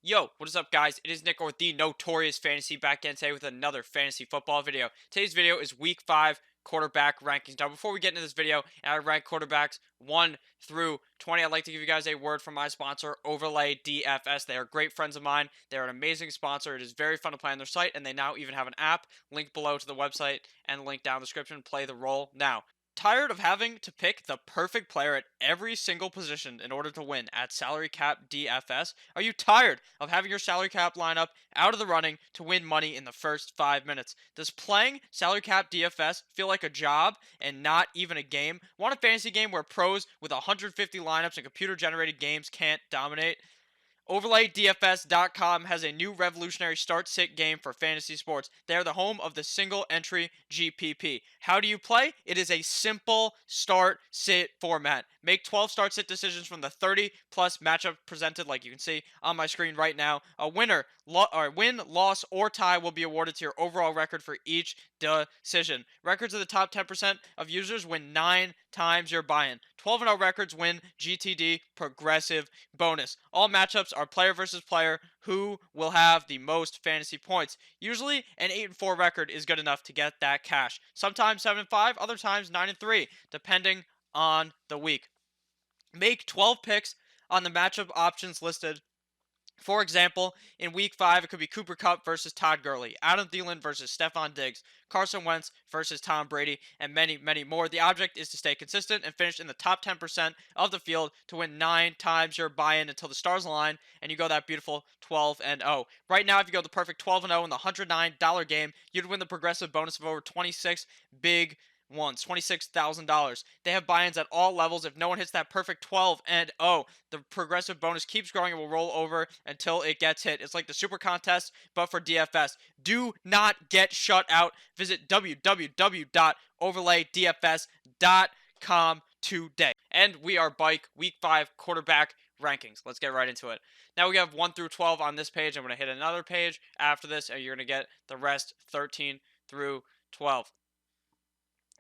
Yo, what is up, guys? It is Nick or the Notorious Fantasy back in today with another fantasy football video. Today's video is Week 5 quarterback rankings. Now, before we get into this video and I rank quarterbacks 1 through 20, I'd like to give you guys a word from my sponsor, Overlay DFS. They are great friends of mine. They are an amazing sponsor. It is very fun to play on their site, and they now even have an app. Link below to the website and link down in the description. Play the role now. Tired of having to pick the perfect player at every single position in order to win at Salary Cap DFS? Are you tired of having your salary cap lineup out of the running to win money in the first 5 minutes? Does playing Salary Cap DFS feel like a job and not even a game? Want a fantasy game where pros with 150 lineups and computer generated games can't dominate? OverlayDFS.com has a new revolutionary start-sit game for fantasy sports. They are the home of the single-entry GPP. How do you play? It is a simple start-sit format. Make 12 start-sit decisions from the 30-plus matchup presented, like you can see on my screen right now. A win, loss, or tie will be awarded to your overall record for each decision. Records of the top 10% of users win 9 times your buy-in. 12-0 records win GTD progressive bonus. All matchups are player versus player who will have the most fantasy points. Usually an 8-4 record is good enough to get that cash. Sometimes 7-5, other times 9-3, depending on the week. Make 12 picks on the matchup options listed. For example, in Week 5, it could be Cooper Kupp versus Todd Gurley, Adam Thielen versus Stephon Diggs, Carson Wentz versus Tom Brady, and many, many more. The object is to stay consistent and finish in the top 10% of the field to win 9 times your buy-in until the stars align and you go that beautiful 12-0. Right now, if you go the perfect 12-0 in the $109 game, you'd win the progressive bonus of over 26 big once, $26,000. They have buy-ins at all levels. If no one hits that perfect 12 and 0, the progressive bonus keeps growing and will roll over until it gets hit. It's like the super contest, but for DFS. Do not get shut out. Visit www.overlaydfs.com today. And we are Week 5 quarterback rankings. Let's get right into it. Now we have 1 through 12 on this page. I'm going to hit another page after this, and you're going to get the rest 13 through 12.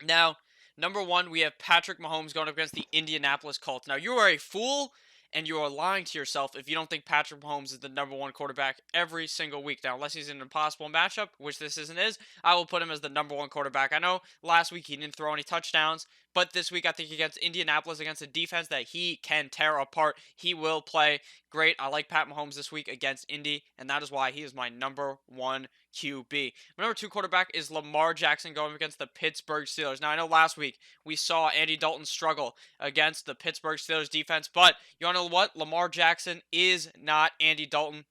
Now, number 1, we have Patrick Mahomes going up against the Indianapolis Colts. Now, you are a fool and you are lying to yourself if you don't think Patrick Mahomes is the number 1 quarterback every single week. Now, unless he's in an impossible matchup, which this isn't I will put him as the number 1 quarterback. I know last week he didn't throw any touchdowns, but this week I think against Indianapolis, against a defense that he can tear apart, he will play great. I like Pat Mahomes this week against Indy, and that is why he is my number 1 QB. My number 2 quarterback is Lamar Jackson going against the Pittsburgh Steelers. Now, I know last week we saw Andy Dalton struggle against the Pittsburgh Steelers defense, but you want to know what? Lamar Jackson is not Andy Dalton.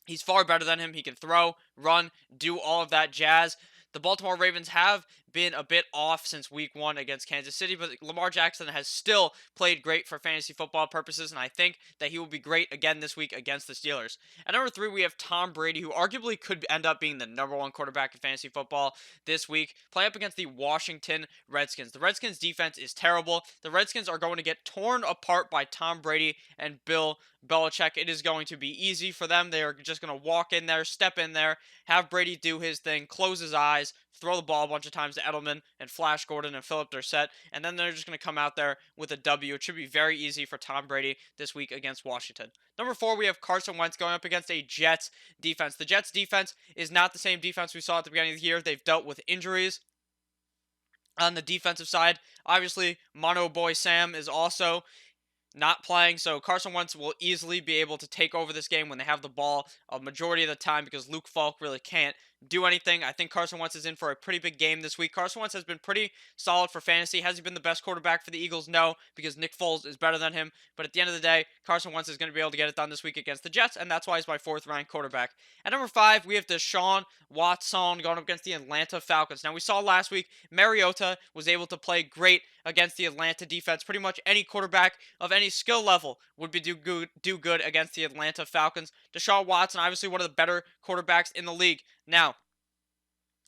He's far better than him. He can throw, run, do all of that jazz. The Baltimore Ravens have been a bit off since week 1 against Kansas City, but Lamar Jackson has still played great for fantasy football purposes, and I think that he will be great again this week against the Steelers. At number 3, we have Tom Brady, who arguably could end up being the number 1 quarterback in fantasy football this week, playing up against the Washington Redskins. The Redskins defense is terrible. The Redskins are going to get torn apart by Tom Brady and Bill Belichick. It is going to be easy for them. They are just going to walk in there, step in there, have Brady do his thing, close his eyes, throw the ball a bunch of times to Edelman and Flash Gordon and Philip Dorsett, and then they're just going to come out there with a W. It should be very easy for Tom Brady this week against Washington. Number 4, we have Carson Wentz going up against a Jets defense. The Jets defense is not the same defense we saw at the beginning of the year. They've dealt with injuries on the defensive side. Obviously, Mono Boy Sam is also not playing, so Carson Wentz will easily be able to take over this game when they have the ball a majority of the time because Luke Falk really can't do anything. I think Carson Wentz is in for a pretty big game this week. Carson Wentz has been pretty solid for fantasy. Has he been the best quarterback for the Eagles? No, because Nick Foles is better than him. But at the end of the day, Carson Wentz is going to be able to get it done this week against the Jets, and that's why he's my 4th ranked quarterback. At number 5, we have Deshaun Watson going up against the Atlanta Falcons. Now, we saw last week Mariota was able to play great against the Atlanta defense. Pretty much any quarterback of any skill level would do good against the Atlanta Falcons. Deshaun Watson, obviously one of the better quarterbacks in the league. Now,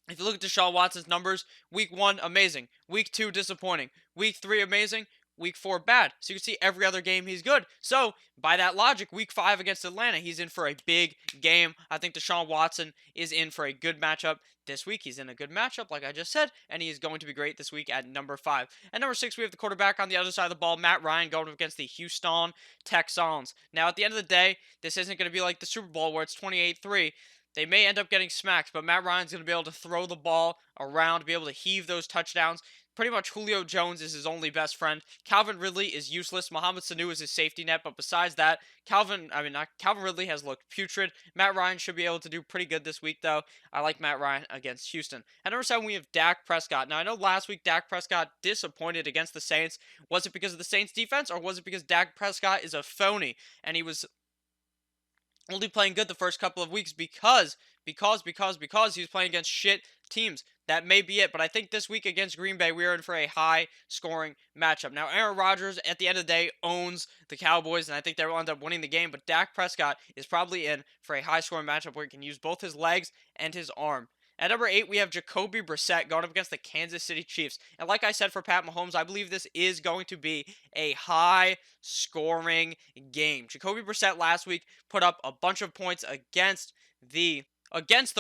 if you look at Deshaun Watson's numbers, week 1, amazing. Week 2, disappointing. Week 3, amazing. week 4 bad. So you can see every other game he's good. So by that logic, week 5 against Atlanta, he's in for a big game. I think Deshaun Watson is in for a good matchup this week. He's in a good matchup, like I just said, and he is going to be great this week at number 5. At number 6, we have the quarterback on the other side of the ball, Matt Ryan, going up against the Houston Texans. Now, at the end of the day, this isn't going to be like the Super Bowl where it's 28-3. They may end up getting smacked, but Matt Ryan's going to be able to throw the ball around, be able to heave those touchdowns. Pretty much Julio Jones is his only best friend. Calvin Ridley is useless. Mohamed Sanu is his safety net, but besides that, Calvin Ridley has looked putrid. Matt Ryan should be able to do pretty good this week, though. I like Matt Ryan against Houston. At number 7, we have Dak Prescott. Now, I know last week Dak Prescott disappointed against the Saints. Was it because of the Saints defense, or was it because Dak Prescott is a phony and he was only playing good the first couple of weeks because he was playing against shit teams? That may be it, but I think this week against Green Bay, we are in for a high-scoring matchup. Now, Aaron Rodgers, at the end of the day, owns the Cowboys, and I think they'll end up winning the game, but Dak Prescott is probably in for a high-scoring matchup where he can use both his legs and his arm. At number 8, we have Jacoby Brissett going up against the Kansas City Chiefs. And like I said for Pat Mahomes, I believe this is going to be a high-scoring game. Jacoby Brissett last week put up a bunch of points against the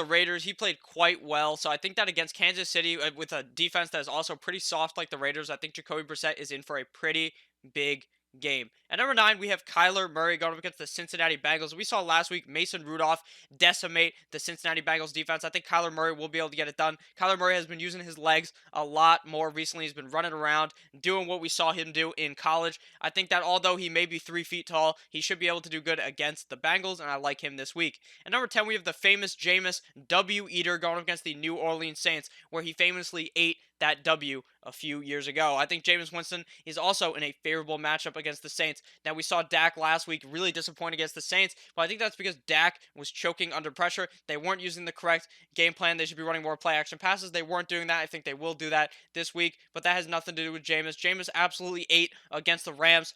Raiders. He played quite well. So I think that against Kansas City, with a defense that is also pretty soft like the Raiders, I think Jacoby Brissett is in for a pretty big game. At number 9, we have Kyler Murray going up against the Cincinnati Bengals. We saw last week Mason Rudolph decimate the Cincinnati Bengals defense. I think Kyler Murray will be able to get it done. Kyler Murray has been using his legs a lot more recently. He's been running around, doing what we saw him do in college. I think that although he may be 3 feet tall, he should be able to do good against the Bengals, and I like him this week. At number 10, we have the famous Jameis W. Eater going up against the New Orleans Saints, where he famously ate that W a few years ago. I think Jameis Winston is also in a favorable matchup against the Saints. Now, we saw Dak last week really disappoint against the Saints, but I think that's because Dak was choking under pressure. They weren't using the correct game plan. They should be running more play-action passes. They weren't doing that. I think they will do that this week, but that has nothing to do with Jameis. Jameis absolutely ate against the Rams.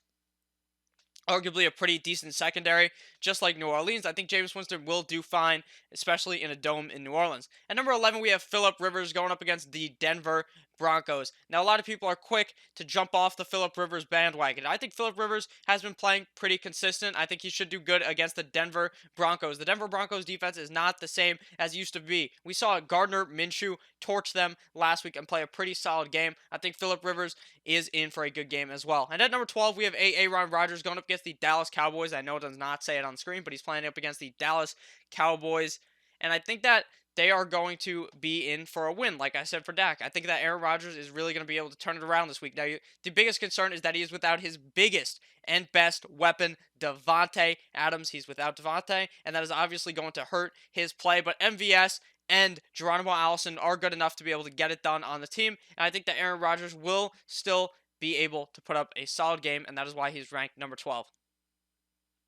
Arguably a pretty decent secondary, just like New Orleans. I think Jameis Winston will do fine, especially in a dome in New Orleans. At number 11, we have Philip Rivers going up against the Denver Broncos. Now, a lot of people are quick to jump off the Philip Rivers bandwagon. I think Philip Rivers has been playing pretty consistent. I think he should do good against the Denver Broncos. The Denver Broncos defense is not the same as it used to be. We saw Gardner Minshew torch them last week and play a pretty solid game. I think Philip Rivers is in for a good game as well. And at number 12, we have Aaron Rodgers going up against the Dallas Cowboys. I know it does not say it on screen, but he's playing up against the Dallas Cowboys. And I think that they are going to be in for a win, like I said for Dak. I think that Aaron Rodgers is really going to be able to turn it around this week. Now, the biggest concern is that he is without his biggest and best weapon, Davante Adams. He's without Davante, and that is obviously going to hurt his play. But MVS and Geronimo Allison are good enough to be able to get it done on the team. And I think that Aaron Rodgers will still be able to put up a solid game, and that is why he's ranked number 12.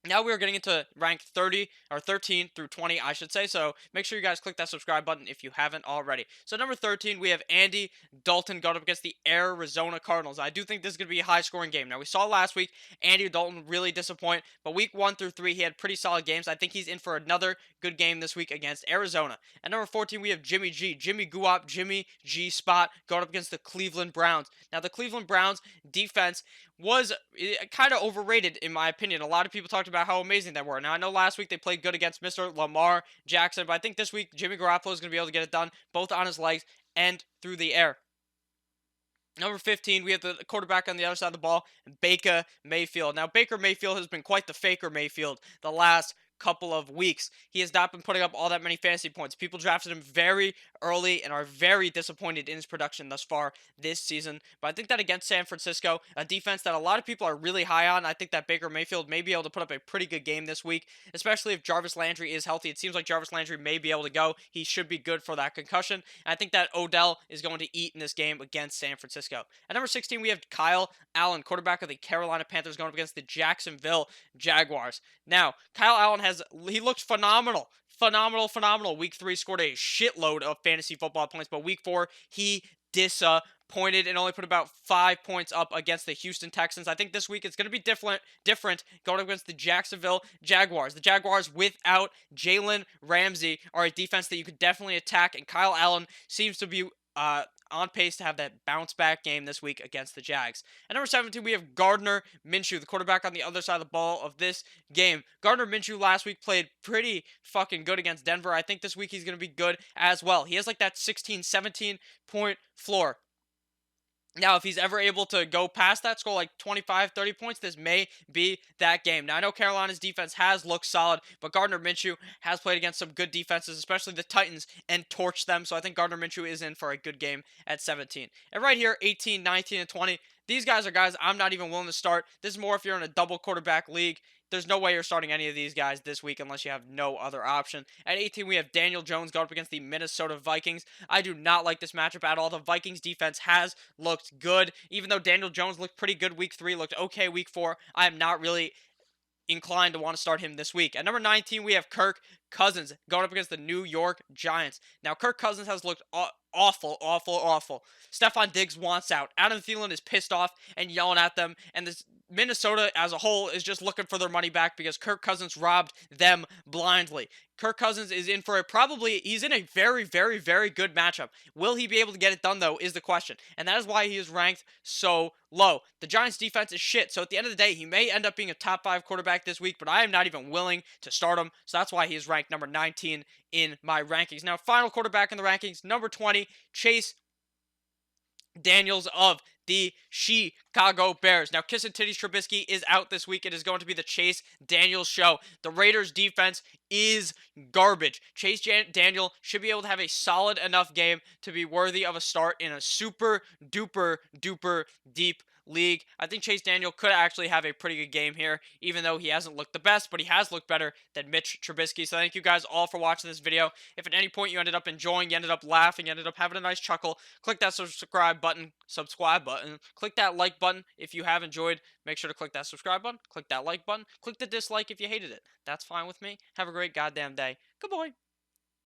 Now we are getting into ranked 30 or 13 through 20, I should say. So make sure you guys click that subscribe button if you haven't already. So number 13, we have Andy Dalton going up against the Arizona Cardinals. I do think this is going to be a high-scoring game. Now we saw last week Andy Dalton really disappoint, but week 1 through 3 he had pretty solid games. I think he's in for another good game this week against Arizona. At number 14, we have Jimmy G, Jimmy Guap, Jimmy G Spot going up against the Cleveland Browns. Now the Cleveland Browns defense was kind of overrated in my opinion. A lot of people talked about how amazing they were. Now I know last week they played good against Mr. Lamar Jackson, but I think this week Jimmy Garoppolo is going to be able to get it done both on his legs and through the air. Number 15, we have the quarterback on the other side of the ball, Baker Mayfield. Now, Baker Mayfield has been quite the faker Mayfield the last couple of weeks. He has not been putting up all that many fantasy points. People drafted him very early and are very disappointed in his production thus far this season. But I think that against San Francisco, a defense that a lot of people are really high on, I think that Baker Mayfield may be able to put up a pretty good game this week, especially if Jarvis Landry is healthy. It seems like Jarvis Landry may be able to go. He should be good for that concussion. And I think that Odell is going to eat in this game against San Francisco. At number 16, we have Kyle Allen, quarterback of the Carolina Panthers, going up against the Jacksonville Jaguars. Now, Kyle Allen he looked phenomenal. Phenomenal. Week 3 scored a shitload of fantasy football points, but week 4 he disappointed and only put about 5 points up against the Houston Texans. I think this week it's going to be different going up against the Jacksonville Jaguars. The Jaguars without Jalen Ramsey are a defense that you could definitely attack, and Kyle Allen seems to be on pace to have that bounce back game this week against the Jags. At number 17, we have Gardner Minshew, the quarterback on the other side of the ball of this game. Gardner Minshew last week played pretty fucking good against Denver. I think this week he's going to be good as well. He has like that 16, 17 point floor. Now, if he's ever able to go past that, score like 25, 30 points, this may be that game. Now, I know Carolina's defense has looked solid, but Gardner Minshew has played against some good defenses, especially the Titans, and torched them. So I think Gardner Minshew is in for a good game at 17. And right here, 18, 19, and 20. These guys are guys I'm not even willing to start. This is more if you're in a double quarterback league. There's no way you're starting any of these guys this week unless you have no other option. At 18, we have Daniel Jones going up against the Minnesota Vikings. I do not like this matchup at all. The Vikings defense has looked good. Even though Daniel Jones looked pretty good week 3, looked okay week 4, I am not really inclined to want to start him this week. At number 19, we have Kirk Cousins going up against the New York Giants. Now, Kirk Cousins has looked awful, awful, awful. Stephon Diggs wants out. Adam Thielen is pissed off and yelling at them, and this Minnesota as a whole is just looking for their money back because Kirk Cousins robbed them blindly. Kirk Cousins is in for he's in a very, very, very good matchup. Will he be able to get it done, though, is the question. And that is why he is ranked so low. The Giants' defense is shit, so at the end of the day, he may end up being a top 5 quarterback this week, but I am not even willing to start him, so that's why he is ranked number 19 in my rankings. Now, final quarterback in the rankings, number 20, Chase Daniels of the Chicago Bears. Now, Kiss and Titties Trubisky is out this week. It is going to be the Chase Daniels show. The Raiders defense is garbage. Chase Daniel should be able to have a solid enough game to be worthy of a start in a super duper duper deep league. I think Chase Daniel could actually have a pretty good game here, even though he hasn't looked the best, but he has looked better than Mitch Trubisky. So thank you guys all for watching this video. If at any point you ended up enjoying, you ended up laughing, you ended up having a nice chuckle, click that subscribe button. Click that like button if you have enjoyed. Make sure to click that subscribe button. Click that like button. Click the dislike if you hated it. That's fine with me. Have a great goddamn day. Goodbye.